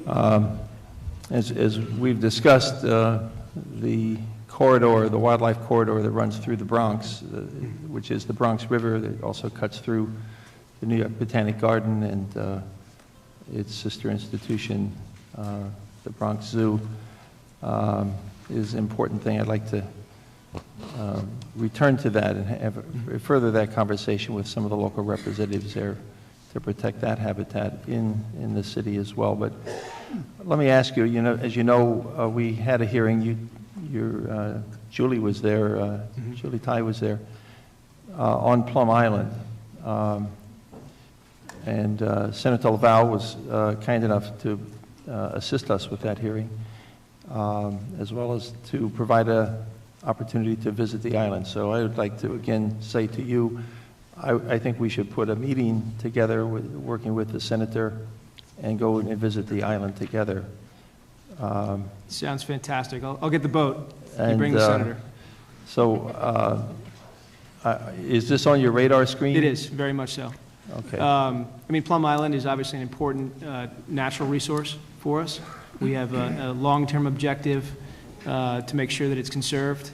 As we've discussed, the corridor, the wildlife corridor that runs through the Bronx, which is the Bronx River, that also cuts through the New York Botanic Garden and its sister institution, the Bronx Zoo, is an important thing. I'd like to return to that and further that conversation with some of the local representatives there to protect that habitat in the city as well. But let me ask you, as you know, we had a hearing. Julie was there, Julie Ty was there, on Plum Island. And Senator LaValle was kind enough to assist us with that hearing, as well as to provide an opportunity to visit the island. So I would like to again say to you, I think we should put a meeting together, working with the senator, and go and visit the island together. Sounds fantastic. I'll get the boat. You bring the senator. So is this on your radar screen? It is, very much so. Okay. I mean, Plum Island is obviously an important natural resource for us. We have a long-term objective to make sure that it's conserved.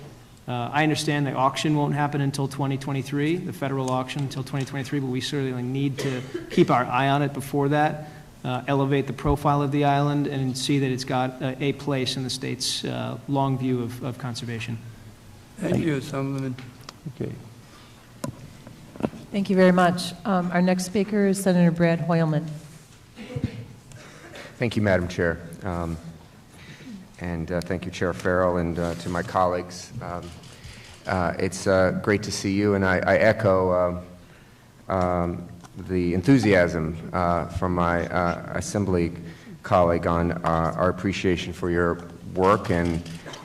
I understand the auction won't happen until 2023, the federal auction until 2023, but we certainly need to keep our eye on it before that, elevate the profile of the island, and see that it's got a place in the state's long view of conservation. Thank you, Assemblyman. Okay. Thank you very much. Our next speaker is Senator Brad Hoylman. Thank you, Madam Chair. And thank you, Chair Farrell, and to my colleagues. It's great to see you, and I echo the enthusiasm from my Assembly colleague on our appreciation for your work and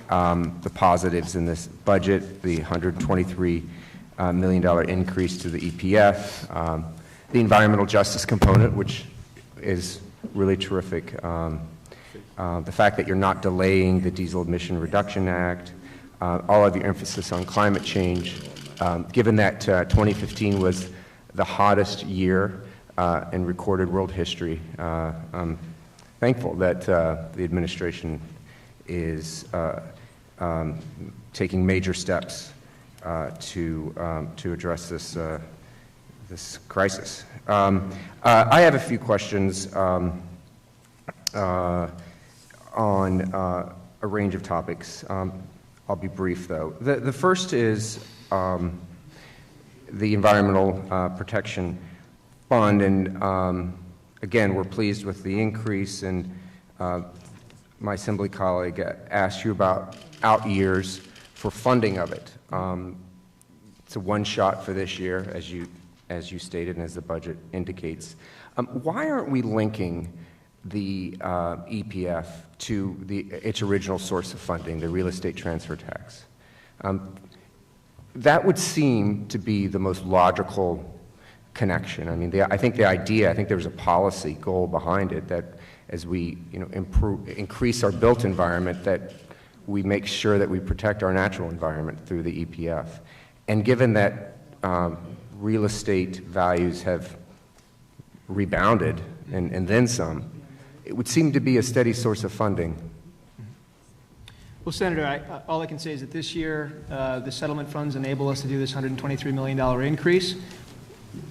the positives in this budget, the $123 million increase to the EPF, the environmental justice component, which is really terrific. The fact that you're not delaying the Diesel Emission Reduction Act, all of your emphasis on climate change, given that 2015 was the hottest year in recorded world history. I'm thankful that the administration is taking major steps to address this crisis. I have a few questions on a range of topics. I'll be brief, though. The first is the Environmental Protection Fund, and again, we're pleased with the increase, and my Assembly colleague asked you about out years for funding of it. It's a one-shot for this year, as you stated, and as the budget indicates. Why aren't we linking the EPF to its original source of funding, the real estate transfer tax? That would seem to be the most logical connection. I mean, I think there was a policy goal behind it that as we increase our built environment, that we make sure that we protect our natural environment through the EPF. And given that real estate values have rebounded and then some, it would seem to be a steady source of funding. Well, Senator, all I can say is that this year, the settlement funds enable us to do this $123 million increase.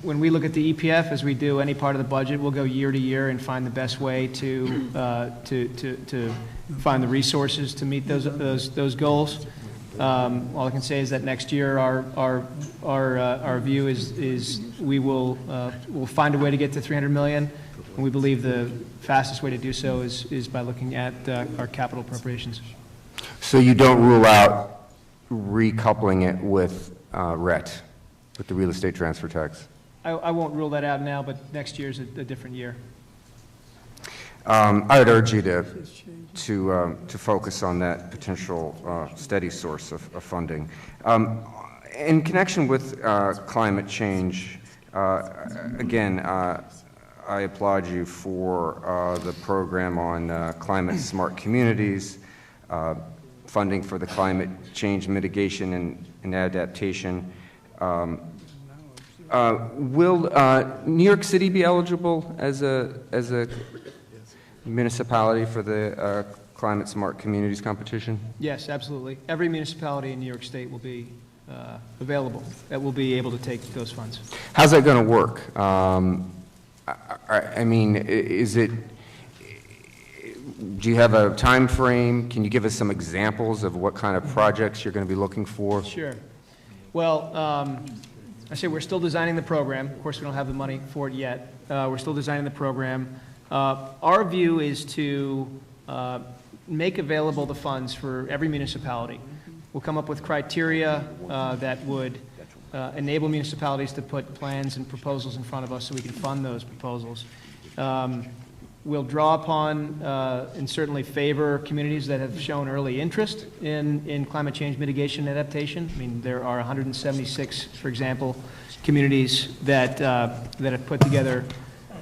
When we look at the EPF, as we do any part of the budget, we'll go year to year and find the best way to find the resources to meet those goals. All I can say is that next year, our view is we'll find a way to get to $300 million, and we believe the fastest way to do so is by looking at our capital appropriations. So you don't rule out recoupling it with RET, with the real estate transfer tax? I won't rule that out now, but next year is a different year. I would urge you to focus on that potential steady source of funding. In connection with climate change, again, I applaud you for the program on climate smart communities, funding for the climate change mitigation and adaptation. Will New York City be eligible as a municipality for the Climate Smart Communities competition? Yes, absolutely. Every municipality in New York State will be available, that will be able to take those funds. How's that going to work? I mean, do you have a time frame? Can you give us some examples of what kind of projects you're going to be looking for? Sure. Well, I say we're still designing the program. Of course, we don't have the money for it yet. We're still designing the program. Our view is to make available the funds for every municipality. We'll come up with criteria that would enable municipalities to put plans and proposals in front of us so we can fund those proposals. We'll draw upon and certainly favor communities that have shown early interest in climate change mitigation and adaptation. I mean, there are 176, for example, communities that have put together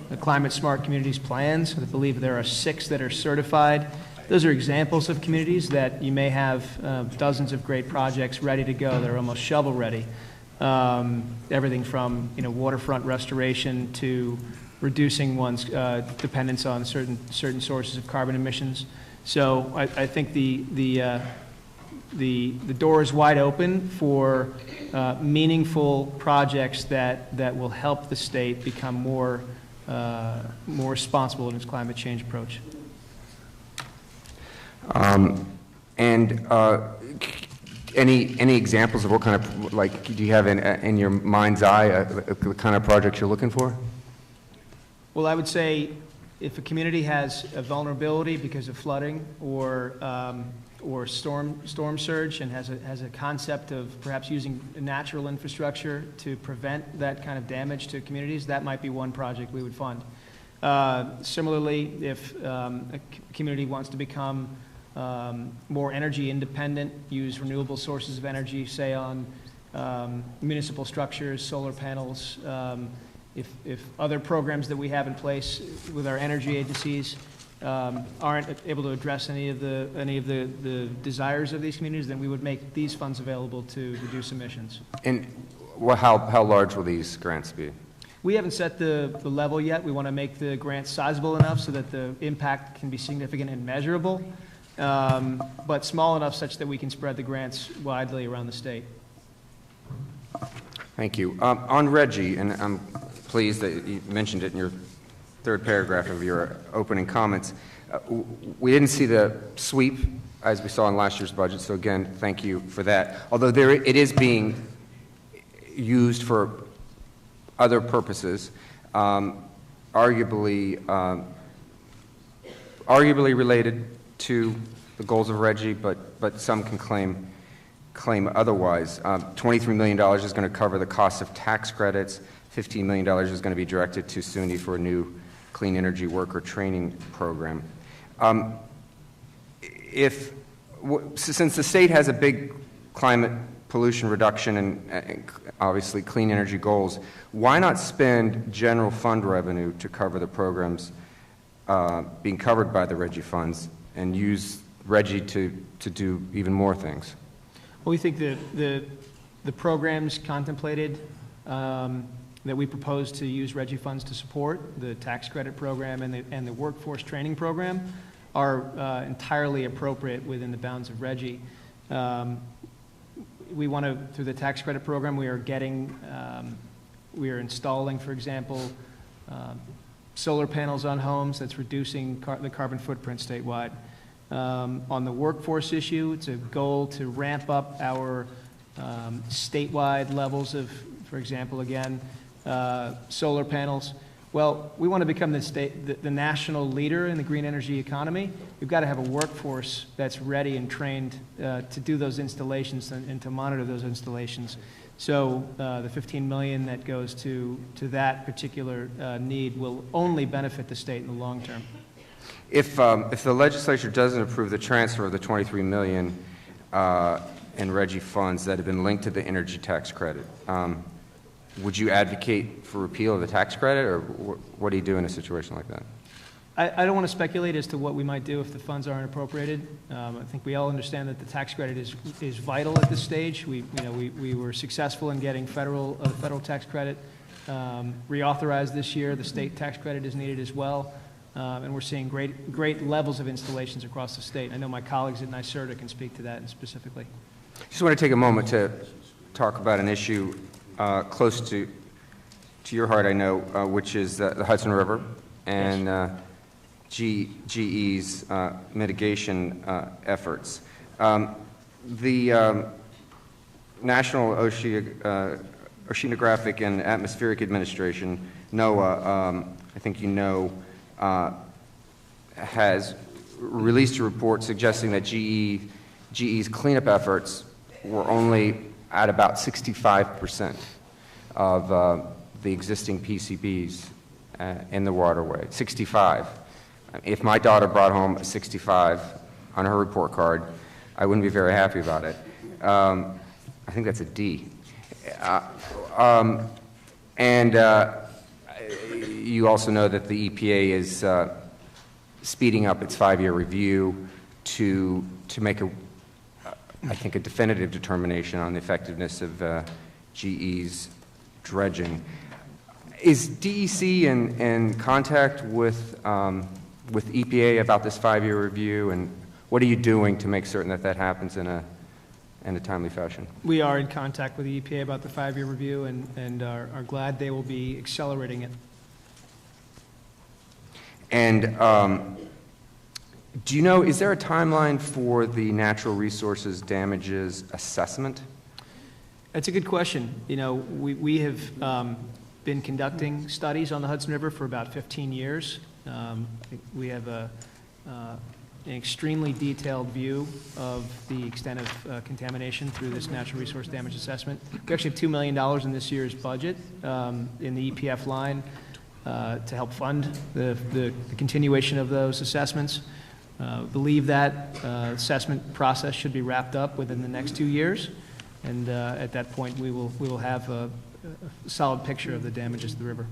the Climate Smart Communities plans. I believe there are 6 that are certified. Those are examples of communities that you may have dozens of great projects ready to go. They're almost shovel ready. Everything from waterfront restoration to reducing one's dependence on certain sources of carbon emissions. So I think the door is wide open for meaningful projects that will help the state become more responsible in its climate change approach. Any examples of what kind of, like, do you have in your mind's eye the kind of projects you're looking for? Well, I would say if a community has a vulnerability because of flooding or storm surge and has a concept of perhaps using natural infrastructure to prevent that kind of damage to communities, that might be one project we would fund. Similarly, if a community wants to become more energy independent, use renewable sources of energy, say on municipal structures, solar panels, if other programs that we have in place with our energy agencies aren't able to address any of the desires of these communities, then we would make these funds available to reduce emissions. And how large will these grants be? We haven't set the level yet. We want to make the grants sizable enough so that the impact can be significant and measurable, but small enough such that we can spread the grants widely around the state. Thank you. On Reggie, and I'm pleased that you mentioned it in your third paragraph of your opening comments, we didn't see the sweep as we saw in last year's budget, so again, thank you for that. Although it is being used for other purposes, arguably related to the goals of Reggie, but some can claim otherwise. $23 million is going to cover the cost of tax credits. $15 million is going to be directed to SUNY for a new clean energy worker training program. Since the state has a big climate pollution reduction and obviously clean energy goals, why not spend general fund revenue to cover the programs being covered by the Reggie funds and use Reggie to do even more things? Well, we think the programs contemplated that we propose to use Reggie funds to support, the tax credit program and the workforce training program, are entirely appropriate within the bounds of Reggie. We want to, through the tax credit program, we are installing, for example, solar panels on homes. That's reducing the carbon footprint statewide. On the workforce issue, it's a goal to ramp up our statewide levels of, for example, again, solar panels. Well, we want to become the national leader in the green energy economy. We've got to have a workforce that's ready and trained to do those installations and to monitor those installations. So the $15 million that goes to that particular need will only benefit the state in the long term. If the legislature doesn't approve the transfer of the $23 million in Reggie funds that have been linked to the energy tax credit, would you advocate for repeal of the tax credit, or what do you do in a situation like that? I don't want to speculate as to what we might do if the funds aren't appropriated. I think we all understand that the tax credit is vital at this stage. We were successful in getting federal tax credit reauthorized this year. The state tax credit is needed as well. and we're seeing great levels of installations across the state. I know my colleagues at NYSERDA can speak to that specifically. Just want to take a moment to talk about an issue close to your heart, I know, which is the Hudson River and GE's mitigation efforts. The National Oceanographic and Atmospheric Administration, NOAA, I think you know, has released a report suggesting that GE's cleanup efforts were only at about 65% of the existing PCBs in the waterway. 65. If my daughter brought home a 65 on her report card, I wouldn't be very happy about it. I think that's a D. You also know that the EPA is speeding up its 5-year review to make I think, a definitive determination on the effectiveness of GE's dredging. Is DEC in contact with EPA about this 5-year review, and what are you doing to make certain that that happens in a timely fashion? We are in contact with the EPA about the 5-year review and are glad they will be accelerating it. And do you know, is there a timeline for the natural resources damages assessment? That's a good question. You know, we have been conducting studies on the Hudson River for about 15 years. We have an extremely detailed view of the extent of contamination through this natural resource damage assessment. We actually have $2 million in this year's budget in the EPF line to help fund the continuation of those assessments. Believe that assessment process should be wrapped up within the next 2 years, and at that point we will have a solid picture of the damages to the river.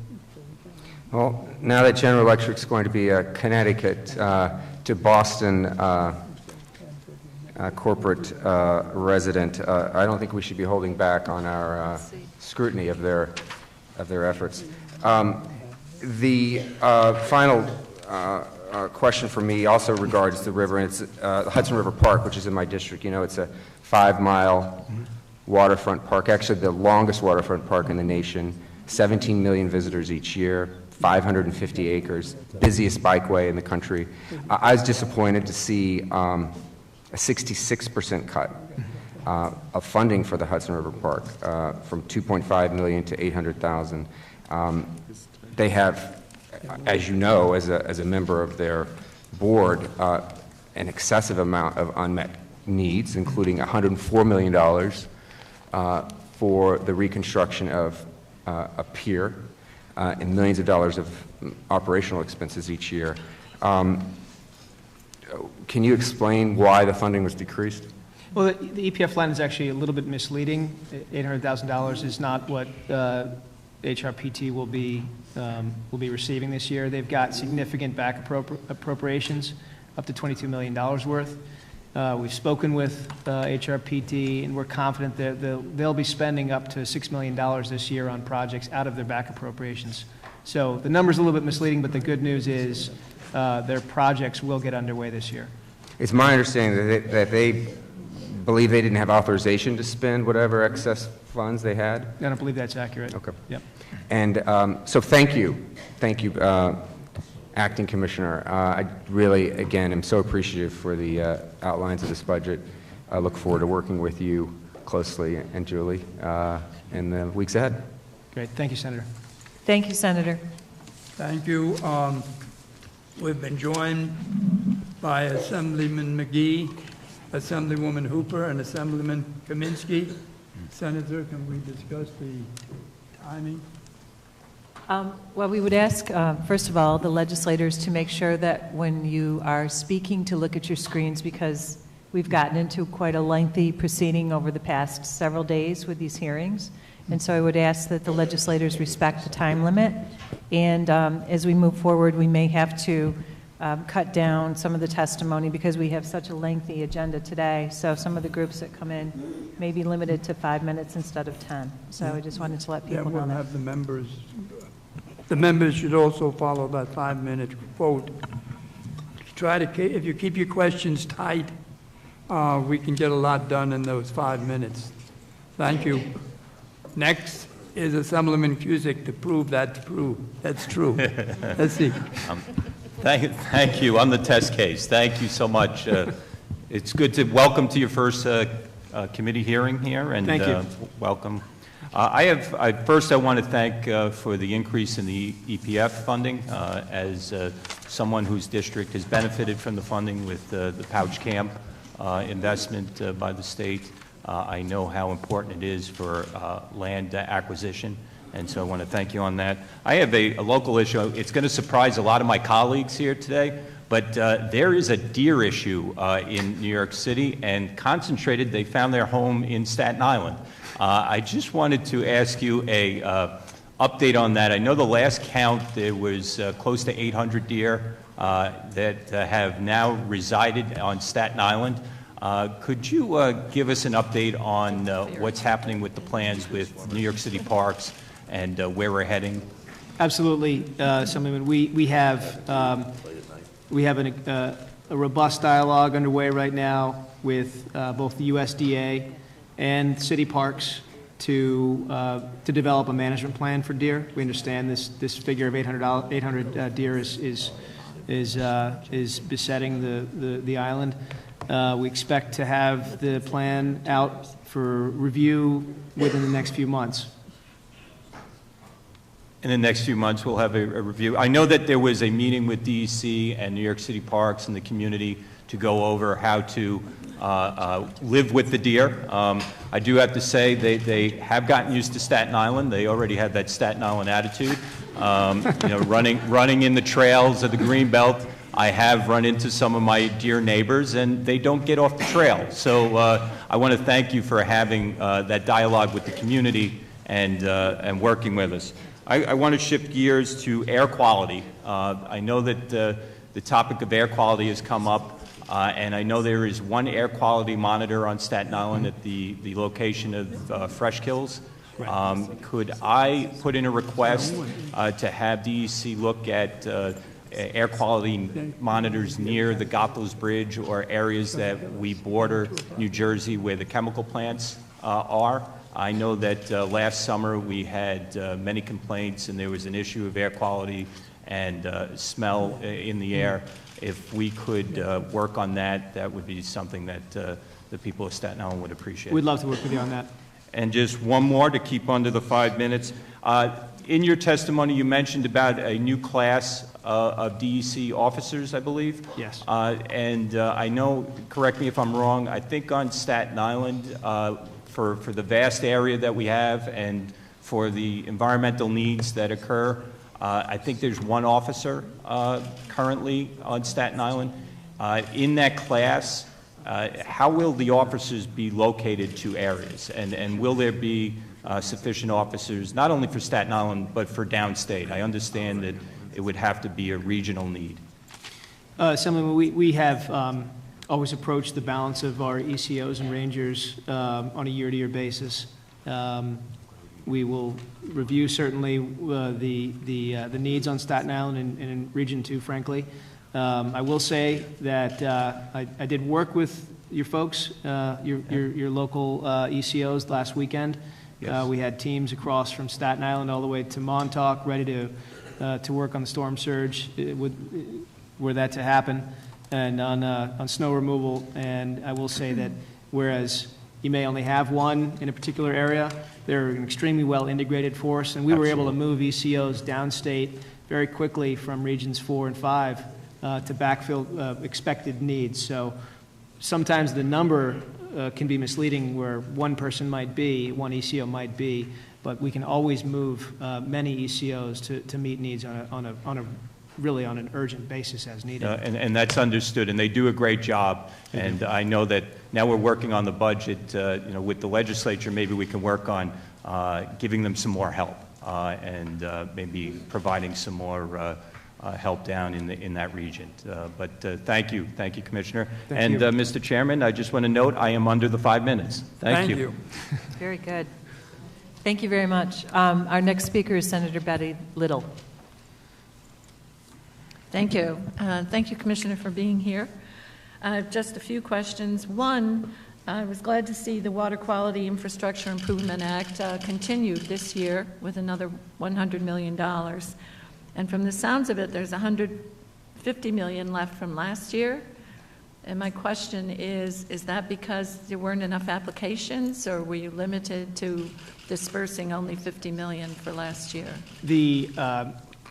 Well, now that General Electric is going to be a Connecticut to Boston corporate resident, I don't think we should be holding back on our scrutiny of their efforts. The final question for me also regards the river, and it's the Hudson River Park, which is in my district. You know, it's a 5-mile waterfront park, actually the longest waterfront park in the nation, 17 million visitors each year, 550 acres, busiest bikeway in the country. I was disappointed to see a 66% cut of funding for the Hudson River Park, from $2.5 million to $800,000. They have, as you know, as a member of their board, an excessive amount of unmet needs, including $104 million for the reconstruction of a pier and millions of dollars of operational expenses each year. Can you explain why the funding was decreased? Well, the EPF line is actually a little bit misleading. $800,000 is not what HRPT will be receiving this year. They've got significant back appropriations, up to $22 million worth. We've spoken with HRPT, and we're confident that they'll be spending up to $6 million this year on projects out of their back appropriations. So the number's a little bit misleading, but the good news is their projects will get underway this year. It's my understanding that they believe they didn't have authorization to spend whatever excess funds they had? I don't believe that's accurate. Okay. Yep. And so thank you, Acting Commissioner. I really, again, am so appreciative for the outlines of this budget. I look forward to working with you closely, and Julie, in the weeks ahead. Great. Thank you, Senator. Thank you, Senator. Thank you. We've been joined by Assemblyman McGee, Assemblywoman Hooper, and Assemblyman Kaminsky. Senator, can we discuss the timing? Well, we would ask, first of all, the legislators to make sure that when you are speaking to look at your screens, because we've gotten into quite a lengthy proceeding over the past several days with these hearings. And so I would ask that the legislators respect the time limit. And as we move forward, we may have to cut down some of the testimony because we have such a lengthy agenda today. So some of the groups that come in may be limited to 5 minutes instead of 10. So I just wanted to let people know we'll that. have the members the members should also follow that 5-minute vote. If you keep your questions tight, we can get a lot done in those 5 minutes. Thank you. Next is Assemblyman Cusick to prove that's true. Let's see. Thank you. I'm the test case. Thank you so much. It's good to welcome to your first committee hearing here, and Thank you. Welcome. First, I want to thank for the increase in the EPF funding. As someone whose district has benefited from the funding with the pouch camp investment by the state, I know how important it is for land acquisition, and so I want to thank you on that. I have a local issue. It's going to surprise a lot of my colleagues here today, but there is a deer issue in New York City, and concentrated, they found their home in Staten Island. I just wanted to ask you a update on that. I know the last count, there was close to 800 deer that have now resided on Staten Island. Could you give us an update on what's happening with the plans with New York City Parks and where we're heading? Absolutely, Assemblyman. We have a robust dialogue underway right now with both the USDA and city parks to develop a management plan for deer. We understand this figure of 800 deer is besetting the island. We expect to have the plan out for review within the next few months. In the next few months, we'll have a review. I know that there was a meeting with DEC and New York City Parks and the community to go over how to live with the deer. I do have to say they have gotten used to Staten Island. They already had that Staten Island attitude. Running in the trails of the Greenbelt, I have run into some of my deer neighbors, and they don't get off the trail. So I want to thank you for having that dialogue with the community and working with us. I want to shift gears to air quality. I know that the topic of air quality has come up, and I know there is one air quality monitor on Staten Island at the location of Fresh Kills. Could I put in a request to have DEC look at air quality monitors near the Goethals Bridge or areas that we border New Jersey where the chemical plants are? I know that last summer we had many complaints, and there was an issue of air quality and smell in the air. If we could work on that, that would be something that the people of Staten Island would appreciate. We'd love to work with you on that. And just one more to keep under the 5 minutes. In your testimony, you mentioned about a new class of DEC officers, I believe. Yes. I know, correct me if I'm wrong, I think on Staten Island, for the vast area that we have and for the environmental needs that occur, I think there's one officer currently on Staten Island. In that class, how will the officers be located to areas? And will there be sufficient officers, not only for Staten Island, but for downstate? I understand that it would have to be a regional need. Assemblyman, we have always approached the balance of our ECOs and rangers on a year-to-year basis. We will review certainly the needs on Staten Island and in Region 2, frankly. I will say that I did work with your folks, your local ECOs last weekend. Yes. We had teams across from Staten Island all the way to Montauk ready to work on the storm surge were that to happen, and on snow removal. And I will say that whereas you may only have one in a particular area, they're an extremely well integrated force, and we were able to move ECOs downstate very quickly from regions 4 and 5 to backfill expected needs. So sometimes the number can be misleading where one person might be, one ECO might be, but we can always move many ECOs to meet needs really on an urgent basis as needed. And that's understood, and they do a great job. And I know that now we're working on the budget, with the legislature, maybe we can work on giving them some more help and maybe providing some more help down in that region. But thank you, Commissioner. Thank you. Mr. Chairman, I just want to note I am under the 5 minutes. Thank you. Very good. Thank you very much. Our next speaker is Senator Betty Little. Thank you. Thank you, Commissioner, for being here. Just a few questions. One, I was glad to see the Water Quality Infrastructure Improvement Act continued this year with another $100 million. And from the sounds of it, there's $150 million left from last year. And my question is that because there weren't enough applications, or were you limited to dispersing only $50 million for last year?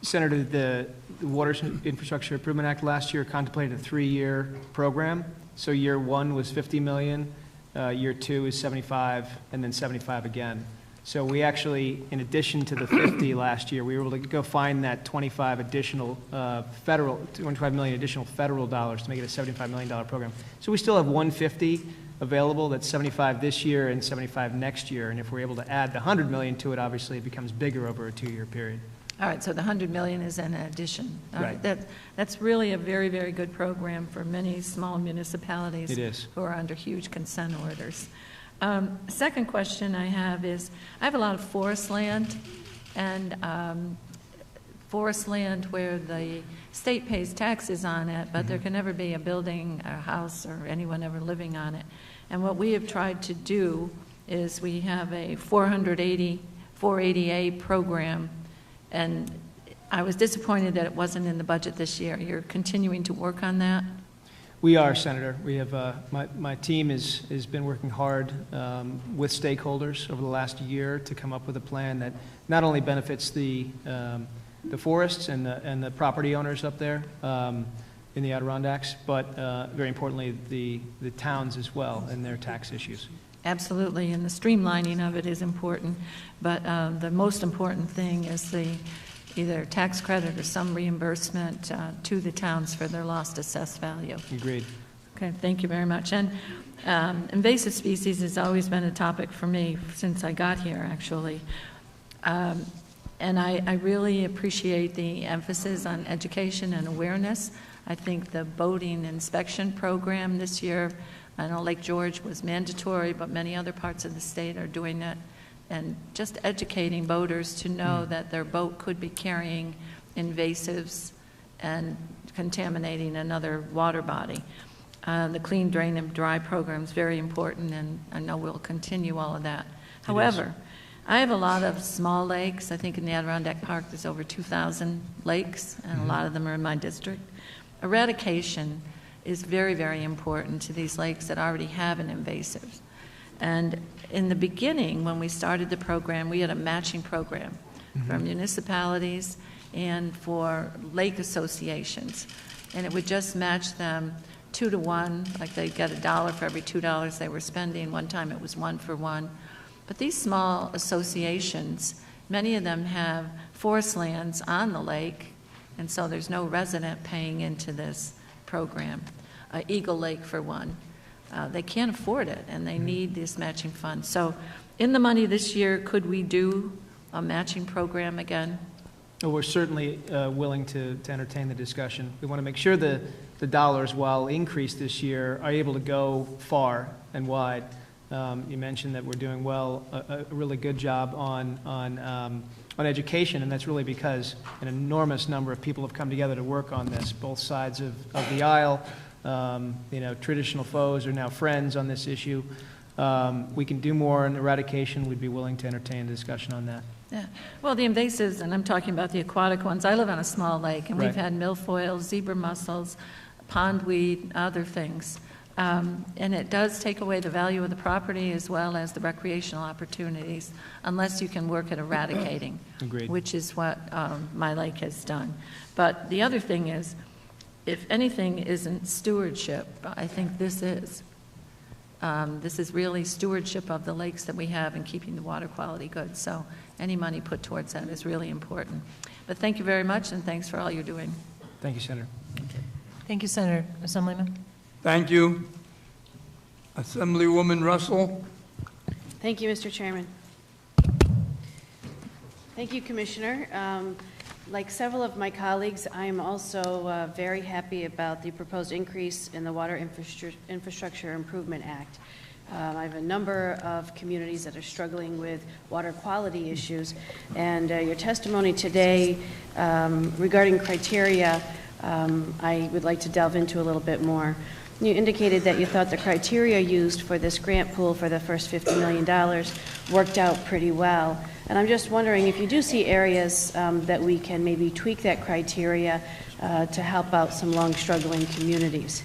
Senator, the Water Infrastructure Improvement Act last year contemplated a 3-year program. So year 1 was $50 million, year 2 is 75, and then 75 again. So we actually, in addition to the 50 last year, we were able to go find that 25 million additional federal dollars to make it a $75 million program. So we still have 150 available. That's 75 this year and 75 next year. And if we're able to add the 100 million to it, obviously it becomes bigger over a 2-year period. All right, so the 100 million is an addition. All right. That's really a very, very good program for many small municipalities. It is. Who are under huge consent orders. Second question I have is, I have a lot of forest land, and forest land where the state pays taxes on it, but there can never be a building, a house, or anyone ever living on it. And what we have tried to do is we have a 480A program, and I was disappointed that it wasn't in the budget this year. You're continuing to work on that? We are, Senator. We have, my team has been working hard with stakeholders over the last year to come up with a plan that not only benefits the forests and the property owners up there in the Adirondacks, but very importantly, the towns as well and their tax issues. Absolutely, and the streamlining of it is important, but the most important thing is the either tax credit or some reimbursement to the towns for their lost assessed value. Agreed. Okay, thank you very much. And invasive species has always been a topic for me since I got here, actually. And I really appreciate the emphasis on education and awareness. I think the boating inspection program this year, I know Lake George was mandatory, but many other parts of the state are doing it. And just educating boaters to know that their boat could be carrying invasives and contaminating another water body. The Clean Drain and Dry program is very important, and I know we'll continue all of that. However, I have a lot of small lakes. I think in the Adirondack Park there's over 2,000 lakes, and a lot of them are in my district. Eradication is very, very important to these lakes that already have an invasive. And in the beginning, when we started the program, we had a matching program for municipalities and for lake associations. And it would just match them 2 to 1, like they'd get $1 for every $2 they were spending. One time it was 1 for 1. But these small associations, many of them have forest lands on the lake, and so there's no resident paying into this program. Eagle Lake, for one. They can't afford it, and they need this matching fund. So in the money this year, could we do a matching program again? Well, we're certainly willing to entertain the discussion. We want to make sure the dollars, while increased this year, are able to go far and wide. You mentioned that we're doing a really good job on education, and that's really because an enormous number of people have come together to work on this, both sides of the aisle. Traditional foes are now friends on this issue. We can do more on eradication. We'd be willing to entertain a discussion on that. Yeah. Well, the invasives, and I'm talking about the aquatic ones. I live on a small lake, and we've Right. had milfoils, zebra mussels, pondweed, other things. And it does take away the value of the property as well as the recreational opportunities, unless you can work at eradicating, Agreed. which is what my lake has done. But the other thing is, if anything isn't stewardship, I think this is. This is really stewardship of the lakes that we have and keeping the water quality good. So any money put towards that is really important. But thank you very much, and thanks for all you're doing. Thank you, Senator. Thank you, Senator. Assemblyman? Thank you. Assemblywoman Russell. Thank you, Mr. Chairman. Thank you, Commissioner. Like several of my colleagues, I am also very happy about the proposed increase in the Water Infrastructure Improvement Act. I have a number of communities that are struggling with water quality issues, and your testimony today regarding criteria I would like to delve into a little bit more. You indicated that you thought the criteria used for this grant pool for the first $50 million worked out pretty well. And I'm just wondering if you do see areas that we can maybe tweak that criteria to help out some long-struggling communities.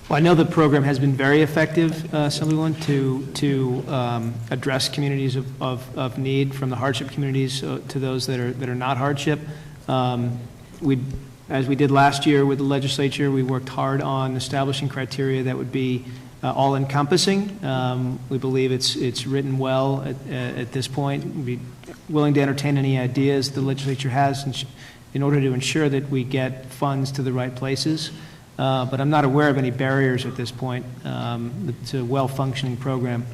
Well, I know the program has been very effective, Assemblywoman, to address communities of need, from the hardship communities to those that are not hardship. As we did last year with the legislature, we worked hard on establishing criteria that would be all-encompassing. We believe it's written well at this point. We'd be willing to entertain any ideas the legislature has in order to ensure that we get funds to the right places. But I'm not aware of any barriers at this point. It's a well-functioning program.